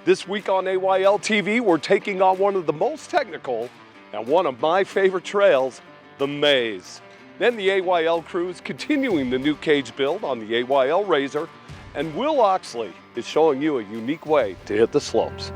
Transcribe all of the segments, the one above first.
This week on AYL TV, we're taking on one of the most technical and one of my favorite trails, the Maze. Then the AYL Crew is continuing the new cage build on the AYL RZR, and Will Oxley is showing you a unique way to hit the slopes.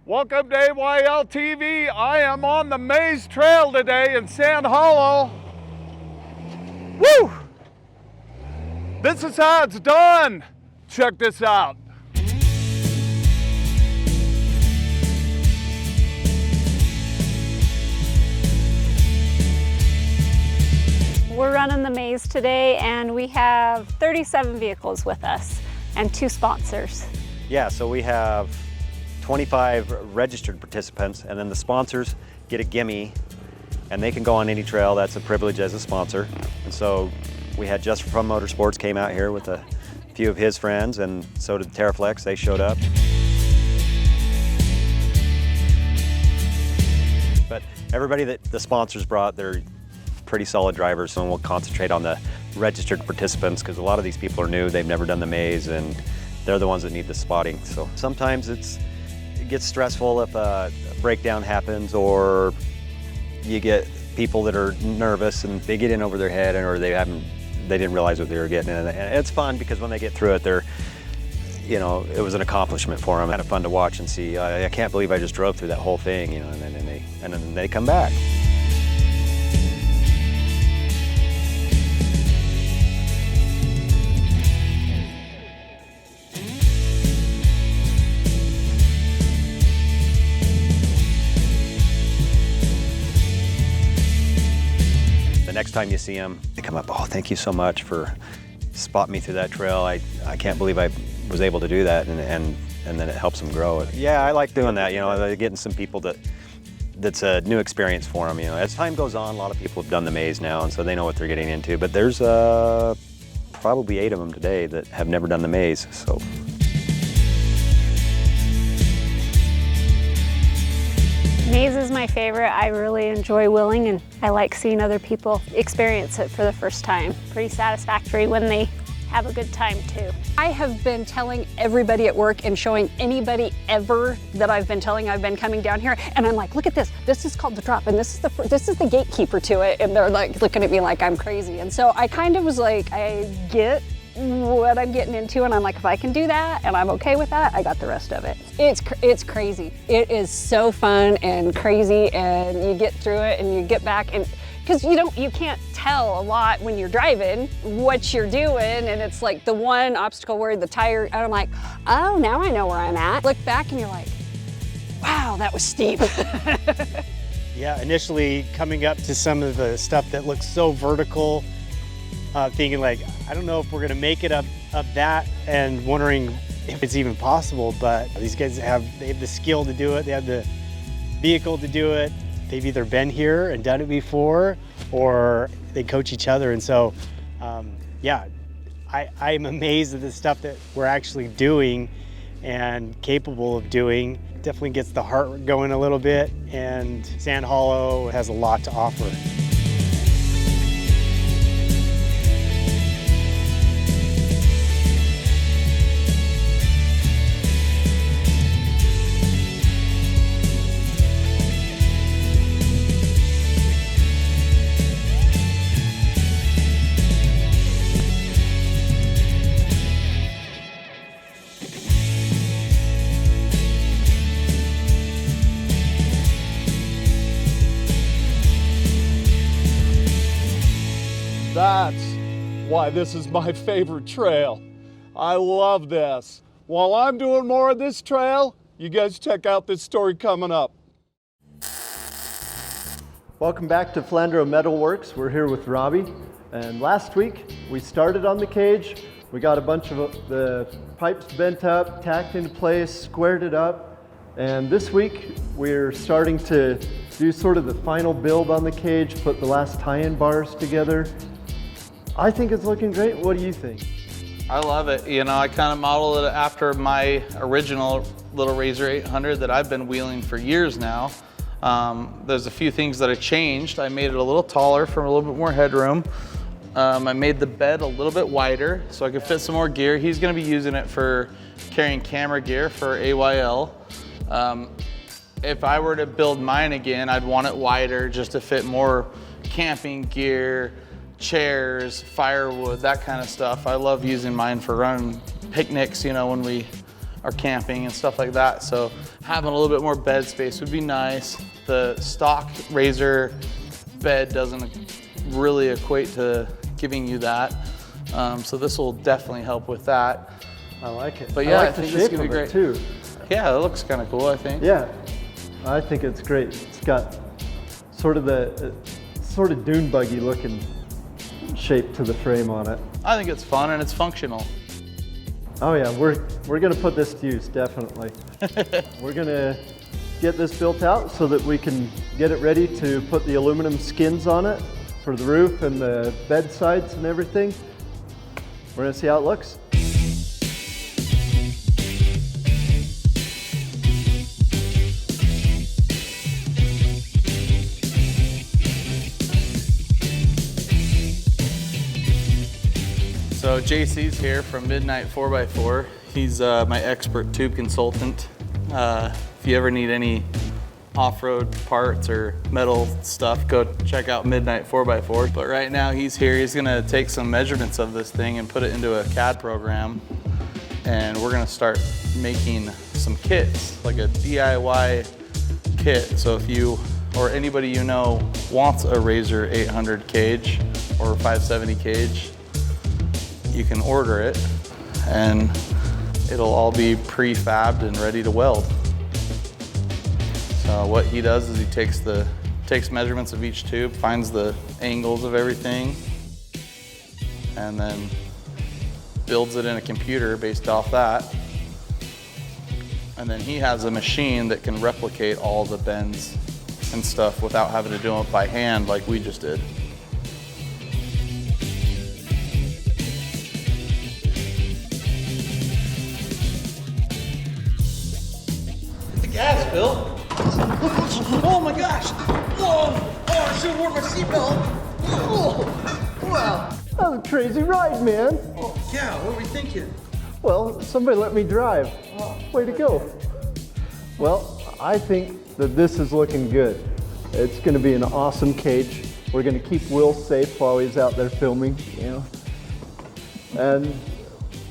Welcome to AYL TV. I am on the Maze Trail today in Sand Hollow. Woo! This is how it's done. Check this out. We're running the Maze today and we have 37 vehicles with us and 2 sponsors. Yeah, so we have 25 registered participants, and then the sponsors get a gimme and they can go on any trail. That's a privilege as a sponsor. And so we had Just for Fun Motorsports came out here with a few of his friends, and so did Terraflex. They showed up. But everybody that the sponsors brought, they're pretty solid drivers, and we'll concentrate on the registered participants because a lot of these people are new. They've never done the Maze, and they're the ones that need the spotting. So sometimes it gets stressful if a breakdown happens, or you get people that are nervous and they get in over their head, or they didn't realize what they were getting. And it's fun because when they get through it, it was an accomplishment for them. Kind of fun to watch and see. I can't believe I just drove through that whole thing, and then they come back. The next time you see them, they come up, oh, thank you so much for spotting me through that trail. I can't believe I was able to do that, and then it helps them grow. Yeah, I like doing that, getting some people that's a new experience for them. As time goes on, a lot of people have done the Maze now, and so they know what they're getting into, but there's probably 8 of them today that have never done the Maze, so. Maze is my favorite. I really enjoy wheeling and I like seeing other people experience it for the first time. Pretty satisfactory when they have a good time too. I have been telling everybody at work and showing anybody ever that I've been telling I've been coming down here, and I'm like, look at this. This is called the drop, and this is the gatekeeper to it, and they're like looking at me like I'm crazy. And so I kind of was like, I get what I'm getting into, and I'm like, if I can do that and I'm okay with that, I got the rest of it. It's crazy. It is so fun and crazy, and you get through it and you get back, and because you can't tell a lot when you're driving what you're doing, and it's like the one obstacle where the tire, and I'm like, oh, now I know where I'm at. Look back and you're like, wow, that was steep. Yeah, initially coming up to some of the stuff that looks so vertical, thinking like, I don't know if we're gonna make it up that, and wondering if it's even possible, but these guys they have the skill to do it, they have the vehicle to do it. They've either been here and done it before, or they coach each other. And so, yeah, I'm amazed at the stuff that we're actually doing and capable of doing. Definitely gets the heart going a little bit, and Sand Hollow has a lot to offer. That's why this is my favorite trail. I love this. While I'm doing more of this trail, you guys check out this story coming up. Welcome back to Flandro Metal Works. We're here with Robby, and last week we started on the cage. We got a bunch of the pipes bent up, tacked into place, squared it up, and this week we're starting to do sort of the final build on the cage, put the last tie-in bars together. I think it's looking great. What do you think? I love it. You know, I kind of modeled it after my original little RZR 800 that I've been wheeling for years now. There's a few things that I changed. I made it a little taller for a little bit more headroom. I made the bed a little bit wider so I could fit some more gear. He's gonna be using it for carrying camera gear for AYL. If I were to build mine again, I'd want it wider just to fit more camping gear, chairs, firewood, that kind of stuff. I love using mine for running picnics, you know, when we are camping and stuff like that. So having a little bit more bed space would be nice. The stock RZR bed doesn't really equate to giving you that. So this will definitely help with that. I like it. But yeah, I like I think the this is shape gonna be of it great. too. Yeah, it looks kind of cool, I think. Yeah, I think it's great. It's got sort of the sort of dune buggy looking shape to the frame on it. I think it's fun and it's functional. Oh yeah, we're gonna put this to use, definitely. We're gonna get this built out so that we can get it ready to put the aluminum skins on it for the roof and the bed sides and everything. We're gonna see how it looks. So JC's here from Midnight 4x4. He's my expert tube consultant. If you ever need any off-road parts or metal stuff, go check out Midnight 4x4. But right now he's here. He's gonna take some measurements of this thing and put it into a CAD program. And we're gonna start making some kits, like a DIY kit. So if you or anybody you know wants a RZR 800 cage or 570 cage, you can order it and it'll all be prefabbed and ready to weld. So what he does is he takes measurements of each tube, finds the angles of everything, and then builds it in a computer based off that. And then he has a machine that can replicate all the bends and stuff without having to do it by hand like we just did. Gas, Bill. Oh my gosh. Whoa. Oh, I should have worn my seatbelt. Oh, wow. That was a crazy ride, man. Oh, yeah, what were we thinking? Well, somebody let me drive. Way to go. Well, I think that this is looking good. It's gonna be an awesome cage. We're gonna keep Will safe while he's out there filming, you know. And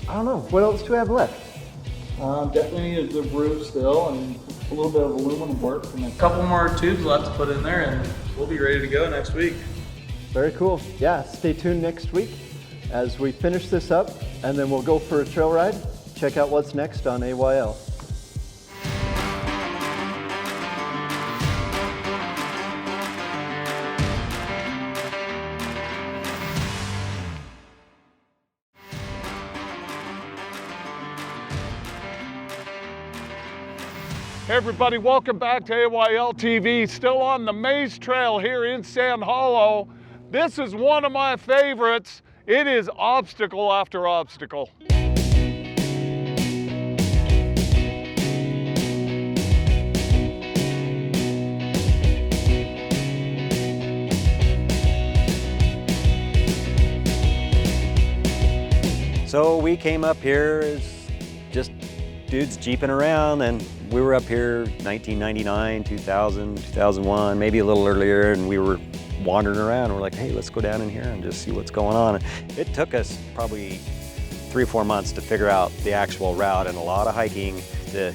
I don't know, what else do we have left? Definitely need the roof still and a little bit of aluminum work and a couple more tubes left to put in there and we'll be ready to go next week. Very cool. Yeah, stay tuned next week as we finish this up and then we'll go for a trail ride. Check out what's next on AYL. Hey everybody, welcome back to AYL TV. Still on the Maze Trail here in Sand Hollow. This is one of my favorites. It is obstacle after obstacle. So we came up here as just dudes jeeping around, and we were up here 1999, 2000, 2001, maybe a little earlier, and we were wandering around. We're like, hey, let's go down in here and just see what's going on. It took us probably 3 or 4 months to figure out the actual route and a lot of hiking to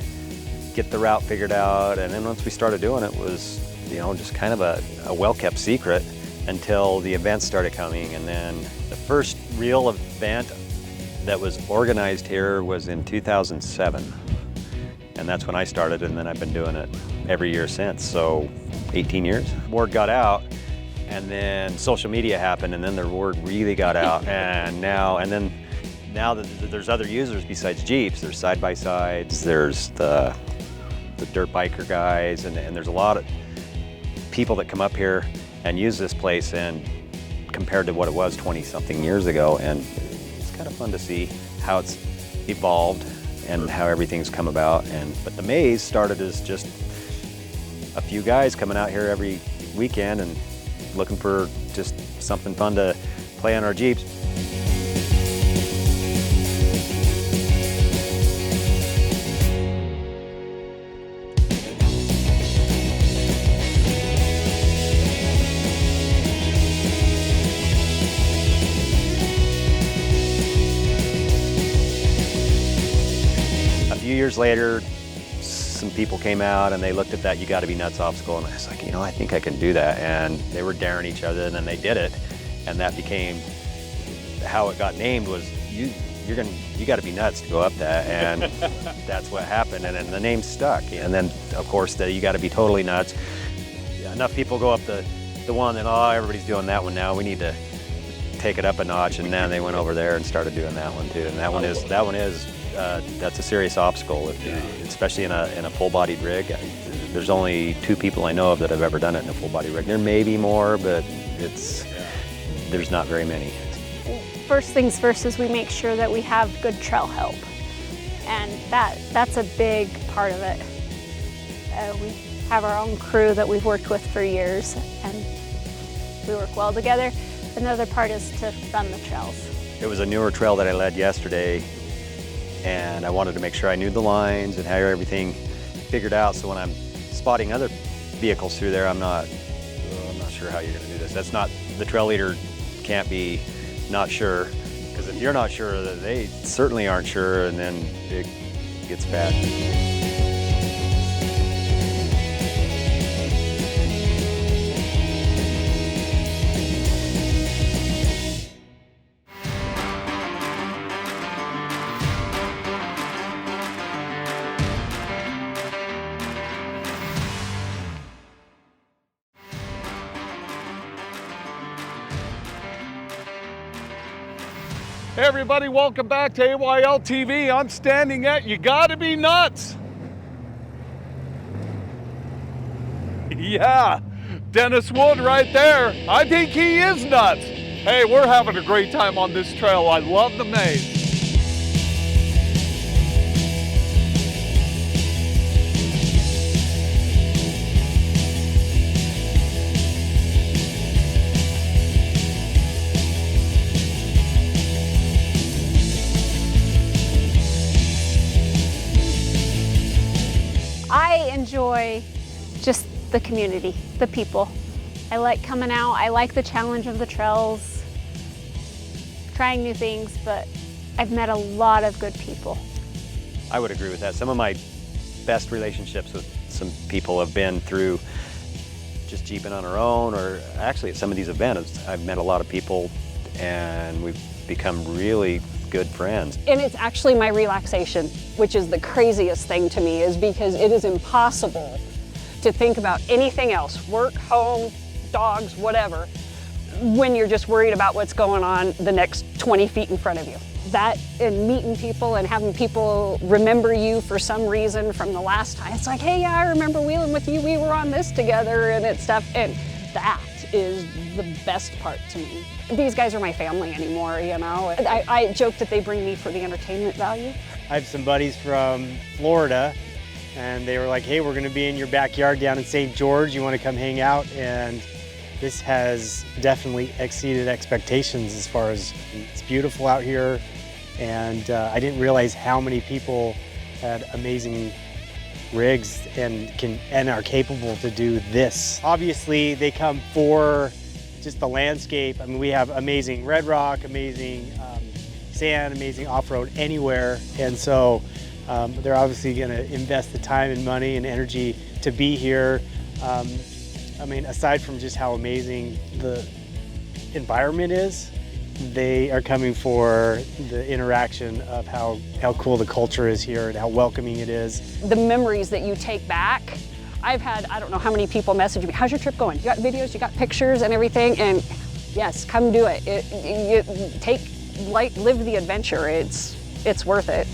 get the route figured out. And then once we started doing it, was, you know, just kind of a well-kept secret until the events started coming. And then the first real event that was organized here was in 2007. And that's when I started, and then I've been doing it every year since, so 18 years. Word got out, and then social media happened, and then the word really got out, and now that there's other users besides Jeeps. There's side-by-sides, there's the dirt biker guys, and there's a lot of people that come up here and use this place, and compared to what it was 20-something years ago, and it's kind of fun to see how it's evolved and how everything's come about. But the maze started as just a few guys coming out here every weekend and looking for just something fun to play on our Jeeps. A few years later, some people came out and they looked at that "You Gotta Be Nuts" obstacle, and I was like, you know, I think I can do that. And they were daring each other, and then they did it, and that became how it got named. Was you got to be nuts to go up that, and that's what happened. And then the name stuck. And then of course you got to be totally nuts. Enough people go up the one that, oh, everybody's doing that one now. We need to take it up a notch, and then they went over there and started doing that one too. And that one is that's a serious obstacle, especially in a full-bodied rig. There's only 2 people I know of that have ever done it in a full-body rig. There may be more, but there's not very many. First things first is we make sure that we have good trail help, and that's a big part of it. We have our own crew that we've worked with for years, and we work well together. Another part is to run the trails. It was a newer trail that I led yesterday, and I wanted to make sure I knew the lines and had everything figured out, so when I'm spotting other vehicles through there, I'm not sure how you're going to do this. That's not, the trail leader can't be not sure, because if you're not sure, they certainly aren't sure, and then it gets bad. Hey everybody, welcome back to AYL TV. I'm standing at You Gotta Be Nuts. Yeah, Dennis Wood right there. I think he is nuts. Hey, we're having a great time on this trail. I love the maze. I enjoy just the community, the people. I like coming out, I like the challenge of the trails, trying new things, but I've met a lot of good people. I would agree with that. Some of my best relationships with some people have been through just jeeping on our own, or actually at some of these events, I've met a lot of people and we've become really good friends. And it's actually my relaxation, which is the craziest thing to me, is because it is impossible to think about anything else, work, home, dogs, whatever, when you're just worried about what's going on the next 20 feet in front of you. That and meeting people and having people remember you for some reason from the last time. It's like, hey, yeah, I remember wheeling with you, we were on this together and it's stuff. And that is the best part to me. These guys are my family anymore, you know. I joke that they bring me for the entertainment value. I have some buddies from Florida, and they were like, hey, we're gonna be in your backyard down in St. George. You wanna come hang out? And this has definitely exceeded expectations as far as it's beautiful out here. And I didn't realize how many people had amazing rigs and are capable to do this. Obviously, they come for just the landscape. I mean, we have amazing red rock, amazing sand, amazing off-road anywhere. And so they're obviously gonna invest the time and money and energy to be here. I mean, aside from just how amazing the environment is, they are coming for the interaction of how cool the culture is here and how welcoming it is. The memories that you take back. I've had, I don't know how many people message me, how's your trip going? You got videos, you got pictures and everything? And yes, come do it. Live the adventure. It's worth it.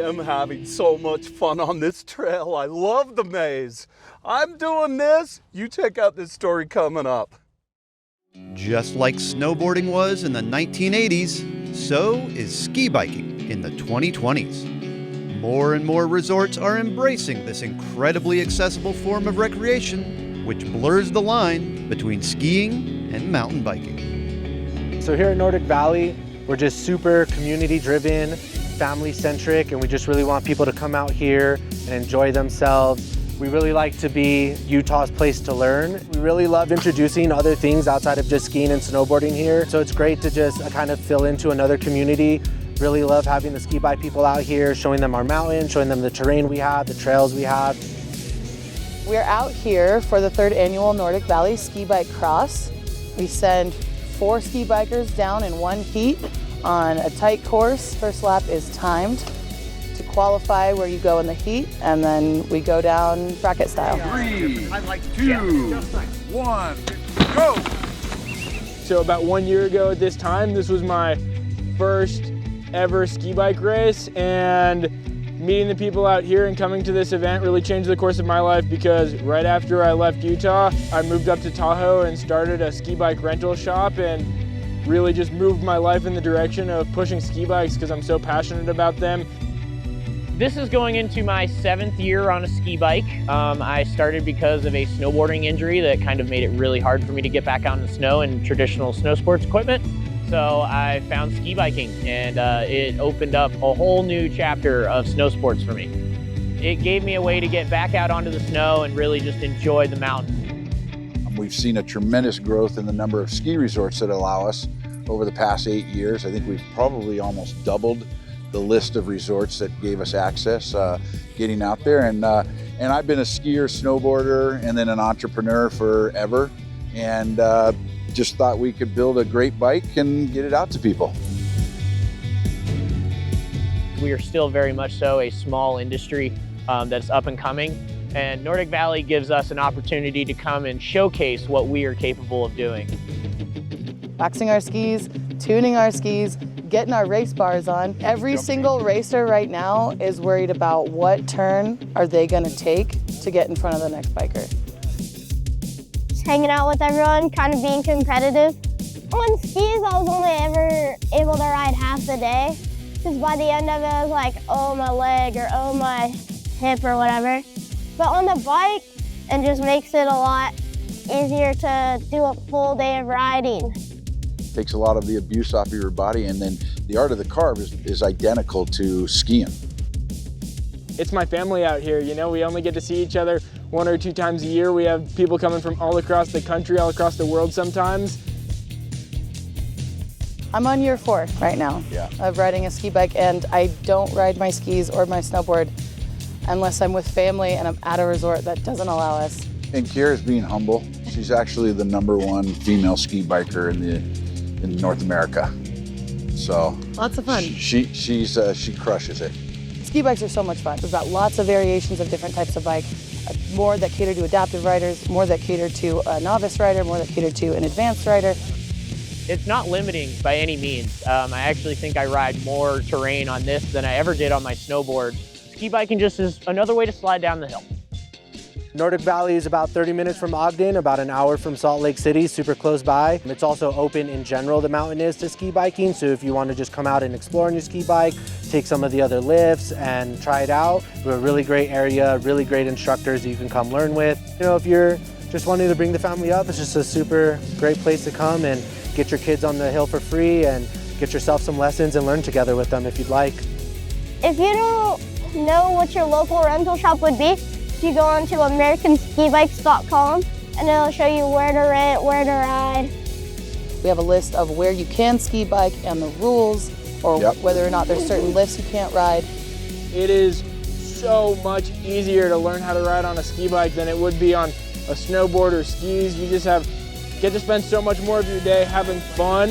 am having so much fun on this trail. I love the maze. I'm doing this. You check out this story coming up. Just like snowboarding was in the 1980s, so is ski biking in the 2020s. More and more resorts are embracing this incredibly accessible form of recreation, which blurs the line between skiing and mountain biking. So here at Nordic Valley, we're just super community driven, family centric, and we just really want people to come out here and enjoy themselves. We really like to be Utah's place to learn. We really love introducing other things outside of just skiing and snowboarding here. So it's great to just kind of fill into another community. Really love having the ski bike people out here, showing them our mountain, showing them the terrain we have, the trails we have. We're out here for the 3rd annual Nordic Valley Ski Bike Cross. We send 4 ski bikers down in 1 heat on a tight course. First lap is timed to qualify where you go in the heat, and then we go down bracket style. 3, 2, 1, go! So about 1 year ago at this time, this was my first ever ski bike race, and meeting the people out here and coming to this event really changed the course of my life, because right after I left Utah, I moved up to Tahoe and started a ski bike rental shop, and really just moved my life in the direction of pushing ski bikes because I'm so passionate about them. This is going into my 7th year on a ski bike. I started because of a snowboarding injury that kind of made it really hard for me to get back out in the snow and traditional snow sports equipment. So I found ski biking, and it opened up a whole new chapter of snow sports for me. It gave me a way to get back out onto the snow and really just enjoy the mountain. We've seen a tremendous growth in the number of ski resorts that allow us over the past 8 years. I think we've probably almost doubled the list of resorts that gave us access getting out there. And I've been a skier, snowboarder, and then an entrepreneur forever. And just thought we could build a great bike and get it out to people. We are still very much so a small industry that's up and coming. And Nordic Valley gives us an opportunity to come and showcase what we are capable of doing. Waxing our skis, tuning our skis, getting our race bars on. Every single racer right now is worried about what turn are they gonna take to get in front of the next biker. Just hanging out with everyone, kind of being competitive. On skis, I was only ever able to ride half the day, because by the end of it, I was like, oh, my leg, or oh, my hip, or whatever. But on the bike, it just makes it a lot easier to do a full day of riding. Takes a lot of the abuse off of your body, and then the art of the carve is identical to skiing. It's my family out here, you know, we only get to see each other 1 or 2 times a year. We have people coming from all across the country, all across the world sometimes. I'm on year 4 right now of riding a ski bike, and I don't ride my skis or my snowboard unless I'm with family and I'm at a resort that doesn't allow us. And Kira's being humble. She's actually the #1 female ski biker in North America. So lots of fun. She crushes it. Ski bikes are so much fun. We've got lots of variations of different types of bike, more that cater to adaptive riders, more that cater to a novice rider, more that cater to an advanced rider. It's not limiting by any means. I actually think I ride more terrain on this than I ever did on my snowboard. Ski biking just is another way to slide down the hill. Nordic Valley is about 30 minutes from Ogden, about an hour from Salt Lake City, super close by. It's also open in general, the mountain is, to ski biking. So if you want to just come out and explore on your ski bike, take some of the other lifts and try it out. We're a really great area, really great instructors that you can come learn with. You know, if you're just wanting to bring the family up, it's just a super great place to come and get your kids on the hill for free and get yourself some lessons and learn together with them if you'd like. If you don't know what your local rental shop would be, you go onto AmericanSkiBikes.com and it'll show you where to rent, where to ride. We have a list of where you can ski bike and the rules, or whether or not there's certain lifts you can't ride. It is so much easier to learn how to ride on a ski bike than it would be on a snowboard or skis. You just get to spend so much more of your day having fun.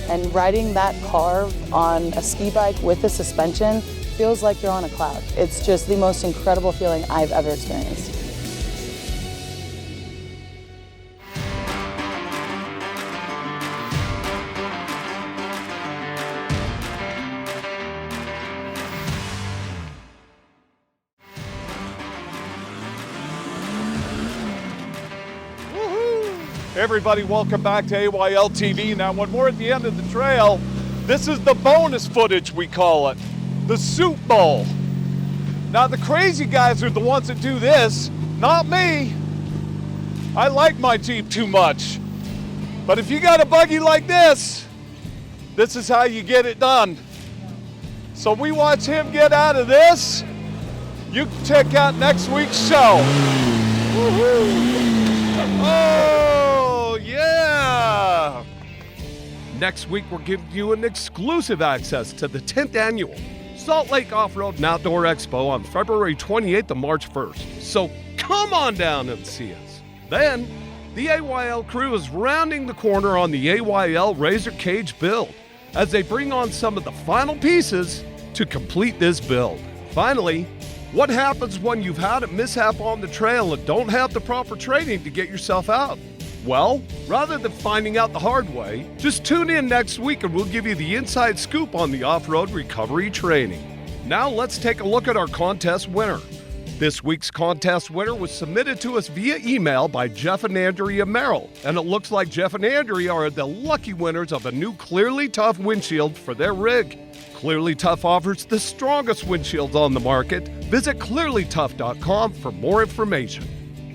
And riding that carve on a ski bike with the suspension feels like you're on a cloud. It's just the most incredible feeling I've ever experienced. Everybody, welcome back to AYL TV. Now, when we're at the end of the trail, this is the bonus footage, we call it, the soup bowl. Now, the crazy guys are the ones that do this, not me. I like my Jeep too much. But if you got a buggy like this is how you get it done. So we watch him get out of this. You can check out next week's show. Oh, yeah! Next week, we're giving you an exclusive access to the 10th annual Salt Lake Off-Road and Outdoor Expo on February 28th and March 1st. So come on down and see us. Then, the AYL crew is rounding the corner on the AYL Razor Cage build as they bring on some of the final pieces to complete this build. Finally, what happens when you've had a mishap on the trail and don't have the proper training to get yourself out? Well, rather than finding out the hard way, just tune in next week and we'll give you the inside scoop on the off-road recovery training. Now let's take a look at our contest winner. This week's contest winner was submitted to us via email by Jeff and Andrea Merrill, and it looks like Jeff and Andrea are the lucky winners of a new Clearly Tough windshield for their rig. Clearly Tough offers the strongest windshields on the market. Visit clearlytough.com for more information.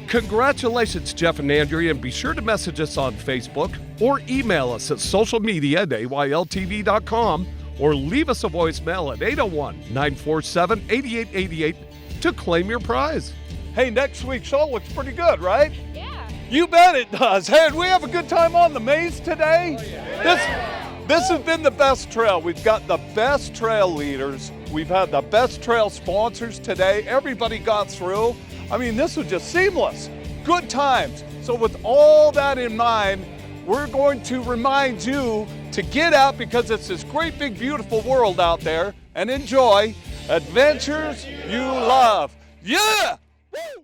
Congratulations, Jeff and Andrea, and be sure to message us on Facebook or email us at socialmedia@ayltv.com or leave us a voicemail at 801-947-8888 to claim your prize. Hey, next week's show looks pretty good, right? Yeah. You bet it does. Hey, did we have a good time on the maze today? Oh, yeah. This has been the best trail. We've got the best trail leaders. We've had the best trail sponsors today. Everybody got through. I mean, this was just seamless. Good times. So with all that in mind, we're going to remind you to get out because it's this great, big, beautiful world out there and enjoy adventures you love. Yeah! Woo!